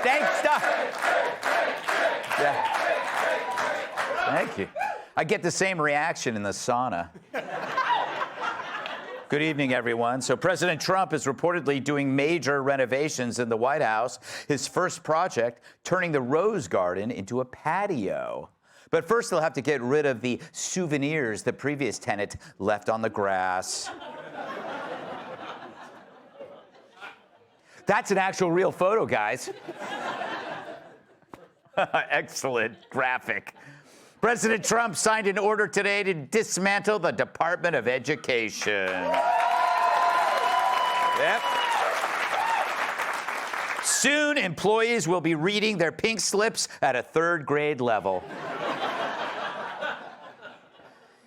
Thanks, Doc. Yeah. Thank you. I get the same reaction in the sauna. Good evening, everyone. So President Trump is reportedly doing major renovations in the White House. His first project, turning the Rose Garden into a patio. But first, they'll have to get rid of the souvenirs the previous tenant left on the grass. That's an actual real photo, guys. Excellent graphic. President Trump signed an order today to dismantle the Department of Education. Yep. Soon, employees will be reading their pink slips at a third grade level.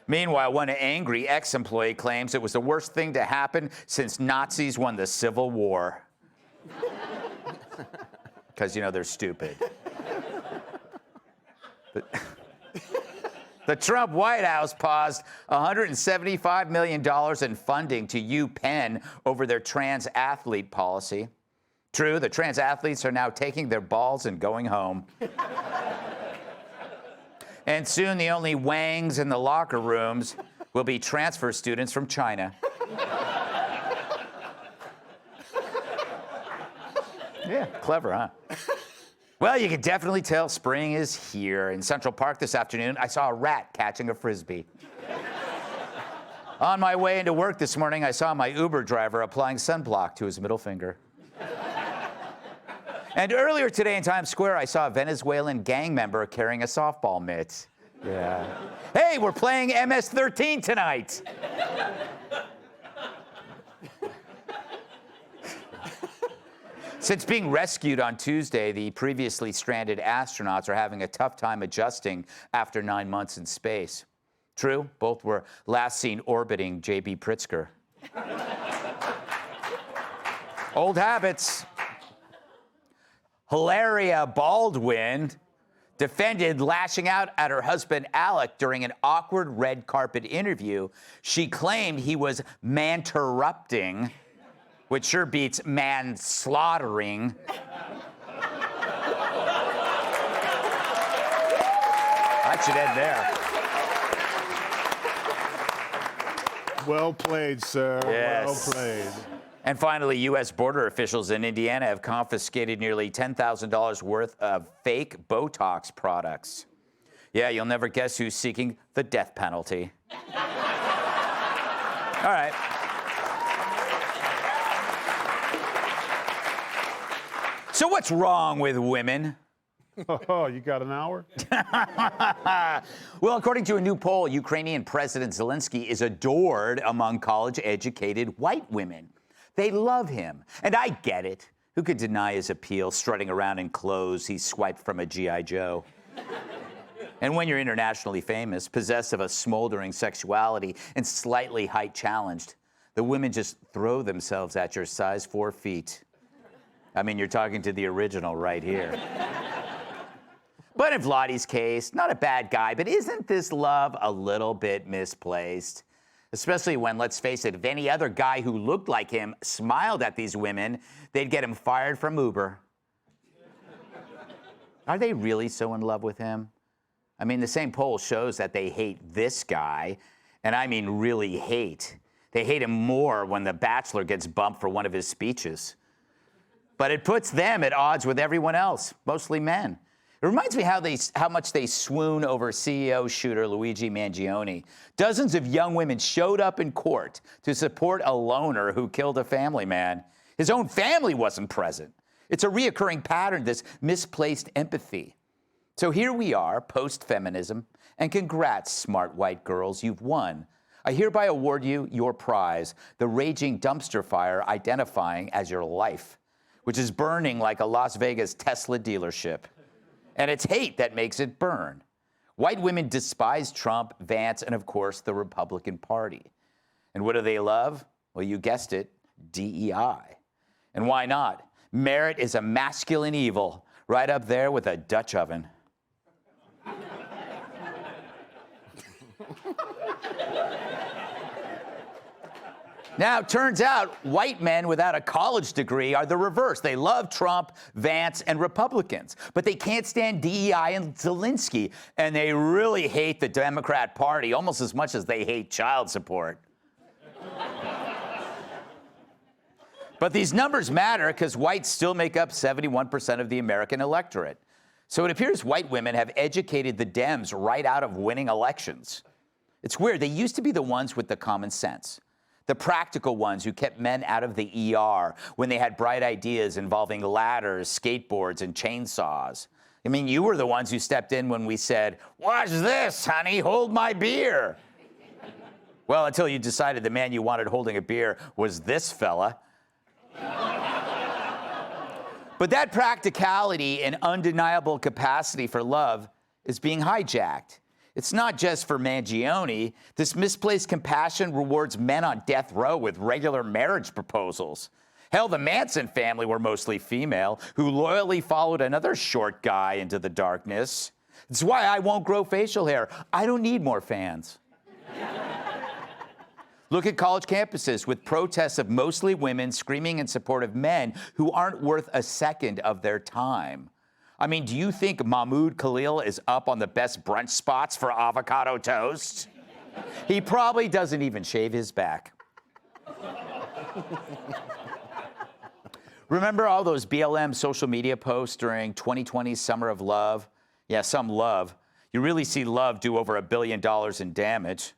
Meanwhile, one angry ex-employee claims it was the worst thing to happen since Nazis won the Civil War. Because, you know, they're stupid. The Trump White House paused $175 million in funding to UPenn over their trans athlete policy. True, the trans athletes are now taking their balls and going home. And soon the only wangs in the locker rooms will be transfer students from China. Yeah, clever, huh? Well, you can definitely tell spring is here. In Central Park this afternoon, I saw a rat catching a Frisbee. On my way into work this morning, I saw my Uber driver applying sunblock to his middle finger. And earlier today in Times Square, I saw a Venezuelan gang member carrying a softball mitt. Yeah. Hey, we're playing MS-13 tonight. Since being rescued on Tuesday, the previously stranded astronauts are having a tough time adjusting after 9 months in space. True, both were last seen orbiting J.B. Pritzker. Old habits. Hilaria Baldwin defended lashing out at her husband Alec during an awkward red carpet interview. She claimed he was man-terrupting, which sure beats man-slaughtering. I should end there. Well played, sir. Yes. Well played. And finally, U.S. border officials in Indiana have confiscated nearly $10,000 worth of fake Botox products. Yeah, you'll never guess who's seeking the death penalty. All right. So what's wrong with women? Oh, you got an hour? Well, according to a new poll, Ukrainian President Zelensky is adored among college-educated white women. They love him. And I get it. Who could deny his appeal, strutting around in clothes he swiped from a G.I. Joe? And when you're internationally famous, possessed of a smoldering sexuality, and slightly height-challenged, the women just throw themselves at your size 4 feet. I mean, you're talking to the original right here. But in Vladdy's case, not a bad guy, but isn't this love a little bit misplaced? Especially when, let's face it, if any other guy who looked like him smiled at these women, they'd get him fired from Uber. Are they really so in love with him? I mean, the same poll shows that they hate this guy, and I mean really hate. They hate him more when The Bachelor gets bumped for one of his speeches. But it puts them at odds with everyone else, mostly men. It reminds me how much they swoon over CEO shooter Luigi Mangione. Dozens of young women showed up in court to support a loner who killed a family man. His own family wasn't present. It's a reoccurring pattern, this misplaced empathy. So here we are, post-feminism, and congrats, smart white girls, you've won. I hereby award you your prize, the raging dumpster fire identifying as your life, which is burning like a Las Vegas Tesla dealership. And it's hate that makes it burn. White women despise Trump, Vance, and of course, the Republican Party. And what do they love? Well, you guessed it, DEI. And why not? Merit is a masculine evil, right up there with a Dutch oven. Now, it turns out white men without a college degree are the reverse. They love Trump, Vance, and Republicans, but they can't stand DEI and Zelensky, and they really hate the Democrat Party almost as much as they hate child support. But these numbers matter because whites still make up 71% of the American electorate. So it appears white women have educated the Dems right out of winning elections. It's weird. They used to be the ones with the common sense, the practical ones who kept men out of the ER when they had bright ideas involving ladders, skateboards, and chainsaws. I mean, you were the ones who stepped in when we said, "Watch this, honey, hold my beer." Well, until you decided the man you wanted holding a beer was this fella. But that practicality and undeniable capacity for love is being hijacked. It's not just for Mangione. This misplaced compassion rewards men on death row with regular marriage proposals. Hell, the Manson family were mostly female, who loyally followed another short guy into the darkness. It's why I won't grow facial hair. I don't need more fans. Look at college campuses with protests of mostly women screaming in support of men who aren't worth a second of their time. I mean, do you think Mahmoud Khalil is up on the best brunch spots for avocado toast? He probably doesn't even shave his back. Remember all those BLM social media posts during 2020's Summer of Love? Yeah, some love. You really see love do over $1 billion in damage.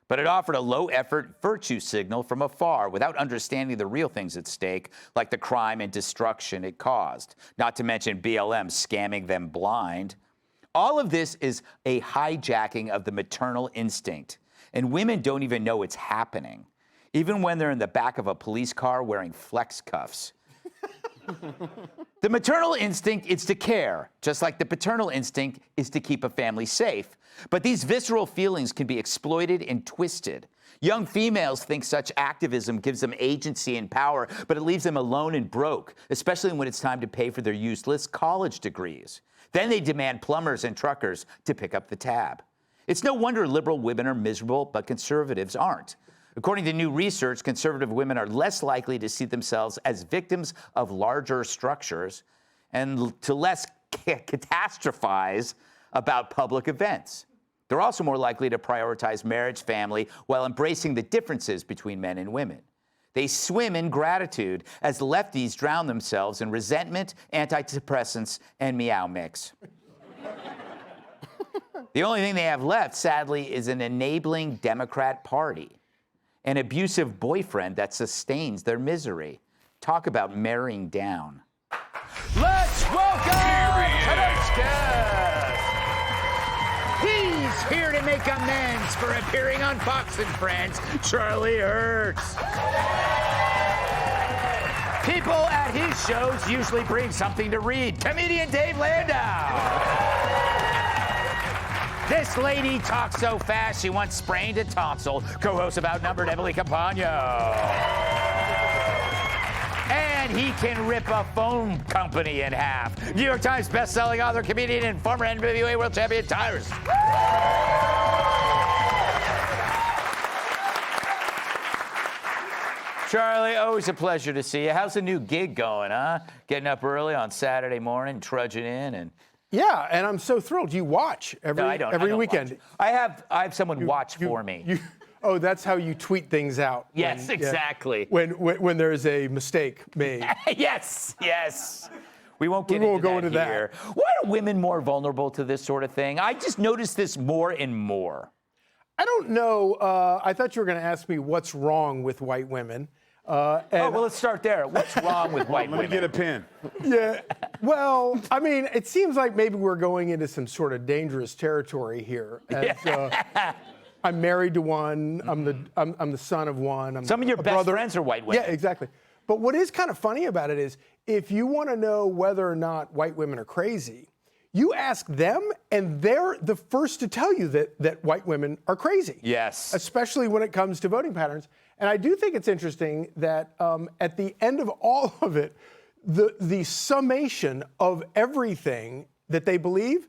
But it offered a low-effort virtue signal from afar without understanding the real things at stake, like the crime and destruction it caused, not to mention BLM scamming them blind. All of this is a hijacking of the maternal instinct, and women don't even know it's happening, even when they're in the back of a police car wearing flex cuffs. The maternal instinct is to care, just like the paternal instinct is to keep a family safe. But these visceral feelings can be exploited and twisted. Young females think such activism gives them agency and power, but it leaves them alone and broke, especially when it's time to pay for their useless college degrees. Then they demand plumbers and truckers to pick up the tab. It's no wonder liberal women are miserable, but conservatives aren't. According to new research, conservative women are less likely to see themselves as victims of larger structures and to less catastrophize about public events. They're also more likely to prioritize marriage, family, while embracing the differences between men and women. They swim in gratitude as lefties drown themselves in resentment, antidepressants, and meow mix. The only thing they have left, sadly, is an enabling Democrat Party, an abusive boyfriend that sustains their misery. Talk about marrying down. Let's welcome tonight's guest. He's here to make amends for appearing on Fox and Friends, Charlie Hertz. People at his shows usually bring something to read. Comedian Dave Landau. This lady talks so fast she once sprained a tonsil. Co-host of Outnumbered, Emily Campagno. And he can rip a phone company in half. New York Times best-selling author, comedian, and former NWA World Champion Tyrus. Charlie, always a pleasure to see you. How's the new gig going, huh? Getting up early on Saturday morning, trudging in, and Yeah, and I'm so thrilled. You watch every weekend. Watch. I have someone watch for me. Oh, that's how you tweet things out. Yes, exactly. When there's a mistake made. Yes. We won't go into that here. Why are women more vulnerable to this sort of thing? I just noticed this more and more. I don't know. I thought you were going to ask me what's wrong with white women. Well, let's start there. What's wrong with white women? Let me get a pen. Yeah. Well, I mean, it seems like maybe we're going into some sort of dangerous territory here. I'm married to one. I'm the son of one. Some of your best friends are white women. Yeah, exactly. But what is kind of funny about it is, if you want to know whether or not white women are crazy, you ask them, and they're the first to tell you that white women are crazy. Yes. Especially when it comes to voting patterns. And I do think it's interesting that at the end of all of it, the summation of everything that they believe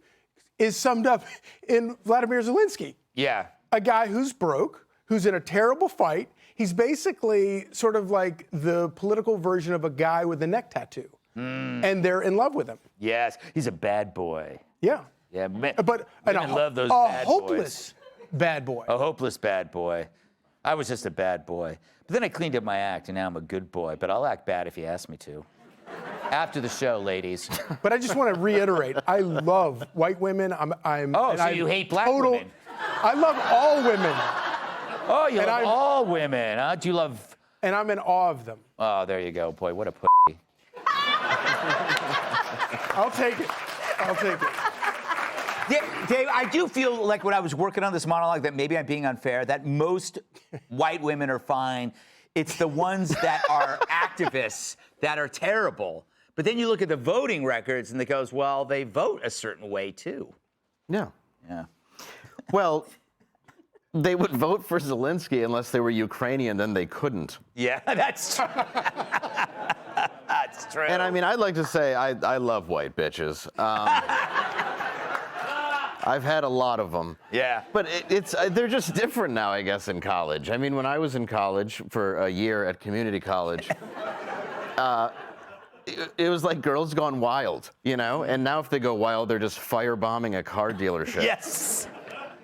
is summed up in Vladimir Zelensky. Yeah. A guy who's broke, who's in a terrible fight. He's basically sort of like the political version of a guy with a neck tattoo. And they're in love with him. Yes, he's a bad boy. Yeah. Yeah, But women love those bad hopeless bad boy. A hopeless bad boy. I was just a bad boy. But then I cleaned up my act, and now I'm a good boy. But I'll act bad if you ask me to. After the show, ladies. But I just want to reiterate, I love white women. You hate black women? I love all women. Oh, you love all women, huh? Do you love... And I'm in awe of them. Oh, there you go, boy. What a pussy. I'll take it. I'll take it. Dave, I do feel like when I was working on this monologue that maybe I'm being unfair, that most white women are fine. It's the ones that are activists that are terrible. But then you look at the voting records and it goes, well, they vote a certain way too. Yeah. Yeah. Well, they would vote for Zelensky unless they were Ukrainian, then they couldn't. Yeah, that's true. That's true. And I mean, I'd like to say I love white bitches. I've had a lot of them. Yeah. But they're just different now, I guess, in college. I mean, when I was in college for a year at community college, it was like girls gone wild, you know? And now if they go wild, they're just firebombing a car dealership. Yes.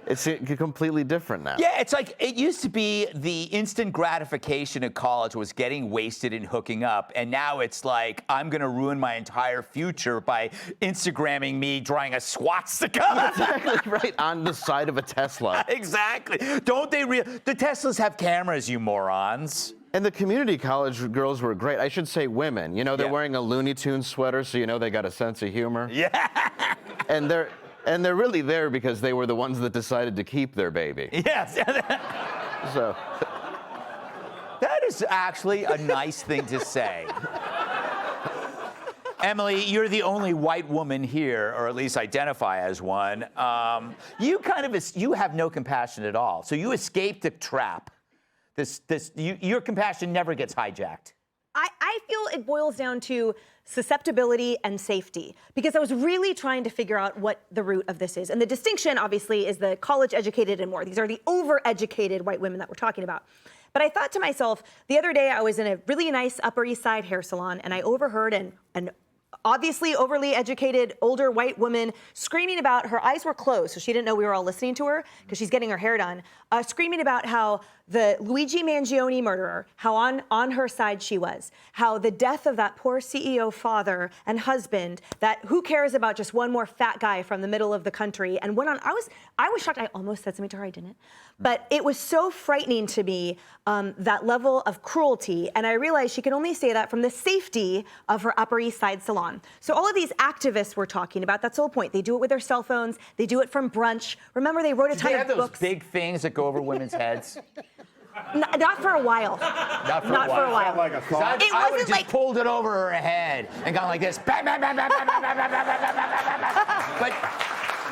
It's completely different now. Yeah, it's like it used to be the instant gratification at college was getting wasted and hooking up. And now it's like, I'm going to ruin my entire future by Instagramming me drawing a swastika. Exactly right, on the side of a Tesla. Exactly. Don't they the Teslas have cameras, you morons. And the community college girls were great. I should say women. You know, they're wearing a Looney Tunes sweater, so you know they got a sense of humor. Yeah. And they're really there because they were the ones that decided to keep their baby. Yes. So That is actually a nice thing to say. Emily, you're the only white woman here, or at least identify as one. You have no compassion at all. So you escaped the trap. Your compassion never gets hijacked. I feel it boils down to susceptibility and safety, because I was really trying to figure out what the root of this is. And the distinction, obviously, is the college-educated and more. These are the over-educated white women that we're talking about. But I thought to myself, the other day I was in a really nice Upper East Side hair salon, and I overheard an obviously overly educated older white woman screaming about, her eyes were closed, so she didn't know we were all listening to her because she's getting her hair done, screaming about how the Luigi Mangione murderer, how on her side she was, how the death of that poor CEO father and husband, that who cares about just one more fat guy from the middle of the country, and went on. I was shocked. I almost said something to her, I didn't. But it was so frightening to me, that level of cruelty, and I realized she could only say that from the safety of her Upper East Side salon. So all of these activists we're talking about, that's the whole point. They do it with their cell phones. They do it from brunch. Remember, they wrote a ton of books. They have those big things that go over women's heads. Not for a while. Not for a while. Like a thought. It I would wasn't have just like pulled it over her head and gone like this. Bang, bang, bang, bang, bang, bang, bang, bang, bang, bang, bang, bang. But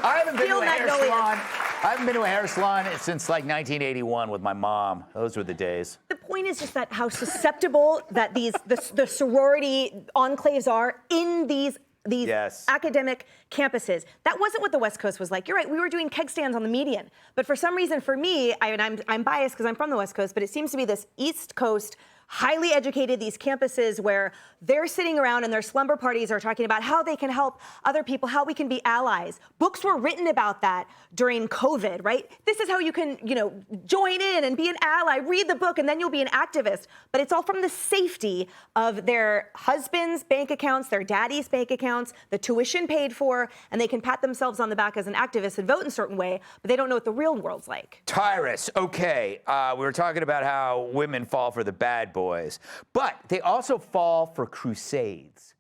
I haven't been to a hair salon. I haven't been to a hair salon since like 1981 with my mom. Those were the days. The point is just that how susceptible that the sorority enclaves are in these Yes. academic campuses. That wasn't what the West Coast was like. You're right, we were doing keg stands on the median. But for some reason, for me, I'm biased because I'm from the West Coast, but it seems to be this East Coast, highly educated, these campuses where they're sitting around and their slumber parties are talking about how they can help other people, how we can be allies. Books were written about that during COVID, right? This is how you can, join in and be an ally, read the book, and then you'll be an activist. But it's all from the safety of their husband's bank accounts, their daddy's bank accounts, the tuition paid for, and they can pat themselves on the back as an activist and vote in a certain way, but they don't know what the real world's like. Tyrus, okay, we were talking about how women fall for the bad boys, but they also fall for crusades.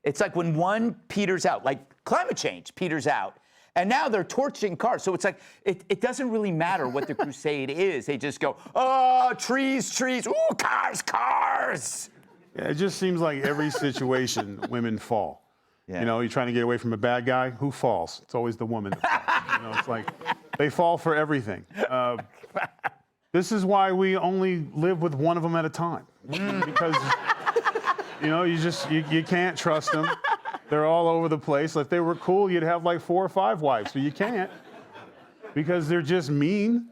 It's like when one peters out, like climate change peters out, and now they're torching cars. So it's like, it doesn't really matter what the crusade is. They just go, oh, trees, ooh, cars. Yeah, it just seems like every situation women fall. Yeah. You know, you're trying to get away from a bad guy, who falls? It's always the woman that falls. It's like they fall for everything. This is why we only live with one of them at a time. Because, you can't trust them. They're all over the place. If they were cool, you'd have like 4 or 5 wives, but you can't because they're just mean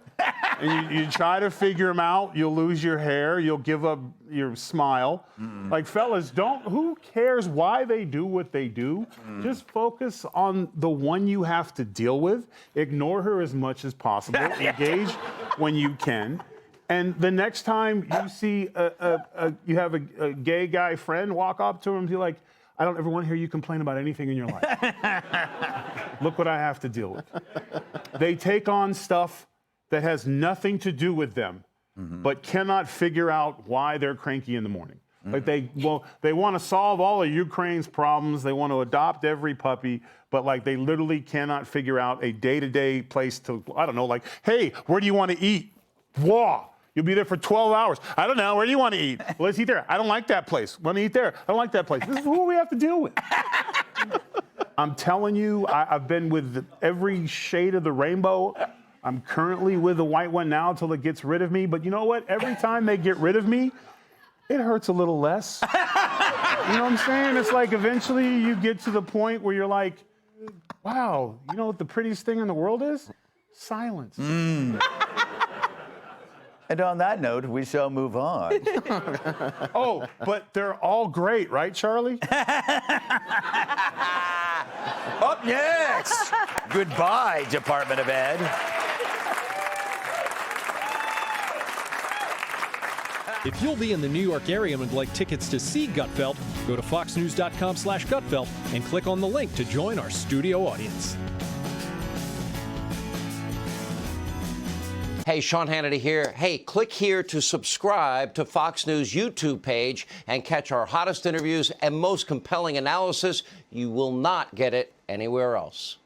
And you try to figure them out. You'll lose your hair. You'll give up your smile. Like, fellas, who cares why they do what they do? Just focus on the one you have to deal with. Ignore her as much as possible. Engage when you can. And the next time you see you have a gay guy friend, walk up to him and be like, I don't ever want to hear you complain about anything in your life. Look what I have to deal with. They take on stuff that has nothing to do with them, but cannot figure out why they're cranky in the morning. Like they want to solve all of Ukraine's problems. They want to adopt every puppy, but like they literally cannot figure out a day-to-day place to, I don't know, like, hey, where do you want to eat? Whoa. You'll be there for 12 hours. I don't know. Where do you want to eat? Well, let's eat there. I don't like that place. Want to eat there? I don't like that place. This is who we have to deal with. I'm telling you, I've been with every shade of the rainbow. I'm currently with the white one now until it gets rid of me. But you know what? Every time they get rid of me, it hurts a little less. You know what I'm saying? It's like eventually you get to the point where you're like, wow, you know what the prettiest thing in the world is? Silence. And on that note, we shall move on. Oh, but they're all great, right, Charlie? Up next, goodbye, Department of Ed. If you'll be in the New York area and would like tickets to see Gutfeld, go to foxnews.com/Gutfeld and click on the link to join our studio audience. Hey, Sean Hannity here. Hey, click here to subscribe to Fox News YouTube page and catch our hottest interviews and most compelling analysis. You will not get it anywhere else.